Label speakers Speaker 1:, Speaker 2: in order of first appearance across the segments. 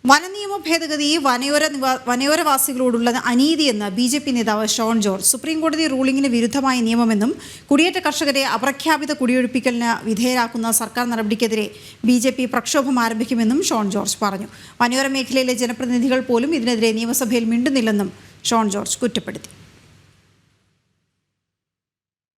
Speaker 1: വനനിയമ ഭേദഗതി വനയോരവാസികളോടുള്ള അനീതിയെന്ന് ബി.ജെ.പി. നേതാവ് ഷോൺ ജോർജ്. സുപ്രീംകോടതി റൂളിംഗിന് വിരുദ്ധമായ നിയമമെന്നും കുടിയേറ്റ കർഷകരെ അപ്രഖ്യാപിത കുടിയൊഴിപ്പിക്കലിന് വിധേയരാക്കുന്ന സർക്കാർ നടപടിക്കെതിരെ ബി.ജെ.പി. പ്രക്ഷോഭം ആരംഭിക്കുമെന്നും ഷോൺ ജോർജ് പറഞ്ഞു. വനയോര മേഖലയിലെ ജനപ്രതിനിധികൾ പോലും ഇതിനെതിരെ നിയമസഭയിൽ മിണ്ടുന്നില്ലെന്നും ഷോൺ ജോർജ് കുറ്റപ്പെടുത്തി.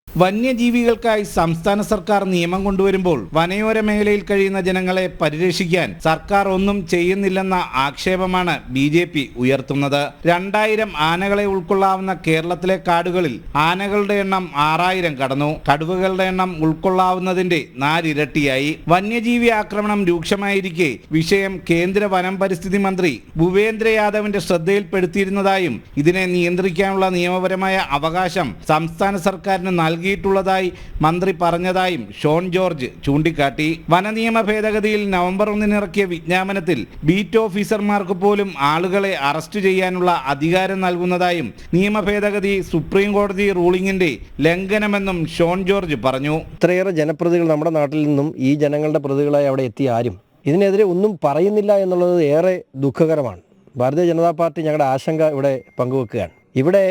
Speaker 2: വന്യജീവികൾക്കായി സംസ്ഥാന സർക്കാർ നിയമം കൊണ്ടുവരുമ്പോൾ വനയോര മേഖലയിൽ കഴിയുന്ന ജനങ്ങളെ പരിരക്ഷിക്കാൻ സർക്കാർ ഒന്നും ചെയ്യുന്നില്ലെന്ന ആക്ഷേപമാണ് ബി.ജെ.പി. ഉയർത്തുന്നത്. 2000 ആനകളെ ഉൾക്കൊള്ളാവുന്ന കേരളത്തിലെ കാടുകളിൽ ആനകളുടെ എണ്ണം 6000 കടന്നു. കടുവകളുടെ എണ്ണം ഉൾക്കൊള്ളാവുന്നതിന്റെ 4 ഇരട്ടിയായി. വന്യജീവി ആക്രമണം രൂക്ഷമായിരിക്കെ വിഷയം കേന്ദ്ര വനം പരിസ്ഥിതി മന്ത്രി ഭൂപേന്ദ്ര യാദവിന്റെ ശ്രദ്ധയിൽപ്പെടുത്തിയിരുന്നതായും ഇതിനെ നിയന്ത്രിക്കാനുള്ള നിയമപരമായ അവകാശം സംസ്ഥാന സർക്കാരിന് നൽകിയിട്ടുള്ളതായി മന്ത്രി പറഞ്ഞതായും ഷോൺ ജോർജ് ചൂണ്ടിക്കാട്ടി. വനനിയമ ഭേദഗതിയിൽ നവംബർ 1 ഇറക്കിയ വിജ്ഞാപനത്തിൽ ബീറ്റ് ഓഫീസർമാർക്ക് പോലും ആളുകളെ അറസ്റ്റ് ചെയ്യാനുള്ള അധികാരം നൽകുന്നതായും നിയമ ഭേദഗതി സുപ്രീം കോടതി റൂളിംഗിന്റെ ലംഘനമെന്നും ഷോൺ ജോർജ് പറഞ്ഞു.
Speaker 3: ഇത്രയേറെ ജനപ്രതികൾ നമ്മുടെ നാട്ടിൽ നിന്നും ഈ ജനങ്ങളുടെ പ്രതികളായി അവിടെ എത്തിയ ആരും ഇതിനെതിരെ ഒന്നും പറയുന്നില്ല എന്നുള്ളത് ഏറെ ദുഃഖകരമാണ്. ഭാരതീയ ജനതാ പാർട്ടി ഞങ്ങളുടെ ആശങ്ക ഇവിടെ പങ്കുവെക്കുകയാണ്. ഇവിടെ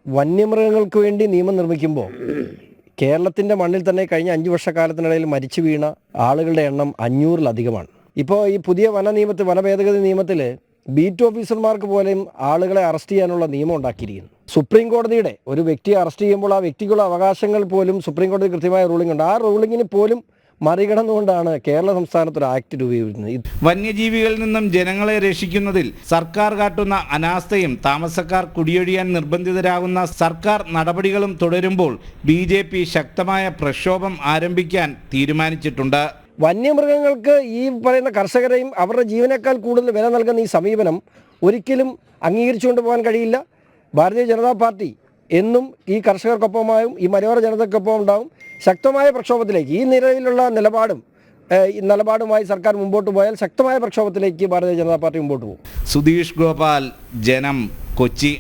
Speaker 3: വന്യമൃഗങ്ങൾക്ക് വേണ്ടി നിയമം നിർമ്മിക്കുമ്പോൾ കേരളത്തിൻ്റെ മണ്ണിൽ തന്നെ കഴിഞ്ഞ 5 വർഷക്കാലത്തിനിടയിൽ മരിച്ചു വീണ ആളുകളുടെ എണ്ണം 500-ലധികമാണ്. ഇപ്പോൾ ഈ പുതിയ വനഭേദഗതി നിയമത്തിൽ ബീറ്റ് ഓഫീസർമാർക്ക് പോലും ആളുകളെ അറസ്റ്റ് ചെയ്യാനുള്ള നിയമം ഉണ്ടാക്കിയിരിക്കുന്നു. സുപ്രീം കോടതിയുടെ ഒരു വ്യക്തിയെ അറസ്റ്റ് ചെയ്യുമ്പോൾ ആ വ്യക്തിക്കുള്ള അവകാശങ്ങൾ പോലും സുപ്രീം കോടതി കൃത്യമായ റൂളിംഗ് ഉണ്ട്. ആ റൂളിങ്ങിന് പോലും മറികടന്നുകൊണ്ടാണ് കേരള സംസ്ഥാനത്ത് ഒരു ആക്ട് രൂപീകരിക്കുന്നത്.
Speaker 2: വന്യജീവികളിൽ നിന്നും ജനങ്ങളെ രക്ഷിക്കുന്നതിൽ സർക്കാർ കാട്ടുന്ന അനാസ്ഥയും താമസക്കാർ കുടിയൊഴിയാൻ നിർബന്ധിതരാകുന്ന സർക്കാർ നടപടികളും തുടരുമ്പോൾ ബി.ജെ.പി. ശക്തമായ പ്രക്ഷോഭം ആരംഭിക്കാൻ തീരുമാനിച്ചിട്ടുണ്ട്.
Speaker 3: വന്യമൃഗങ്ങൾക്ക് ഈ പറയുന്ന കർഷകരെയും അവരുടെ ജീവനേക്കാൾ കൂടുതൽ വില നൽകുന്ന ഈ സമീപനം ഒരിക്കലും അംഗീകരിച്ചുകൊണ്ട് പോകാൻ കഴിയില്ല. ഭാരതീയ ജനതാ പാർട്ടി എന്നും ഈ കർഷകർക്കൊപ്പമായും ഈ മലയോര ജനതയ്ക്കൊപ്പം ഉണ്ടാവും. ശക്തമായ പ്രക്ഷോഭത്തിലേക്ക് ഈ നിലയിലുള്ള നിലപാടുമായി സർക്കാർ മുമ്പോട്ട് പോയാൽ ശക്തമായ പ്രക്ഷോഭത്തിലേക്ക് ഭാരതീയ ജനതാ പാർട്ടി മുമ്പോട്ട് പോകും.
Speaker 2: സുധീഷ് ഗോപാൽ, ജനം, കൊച്ചി.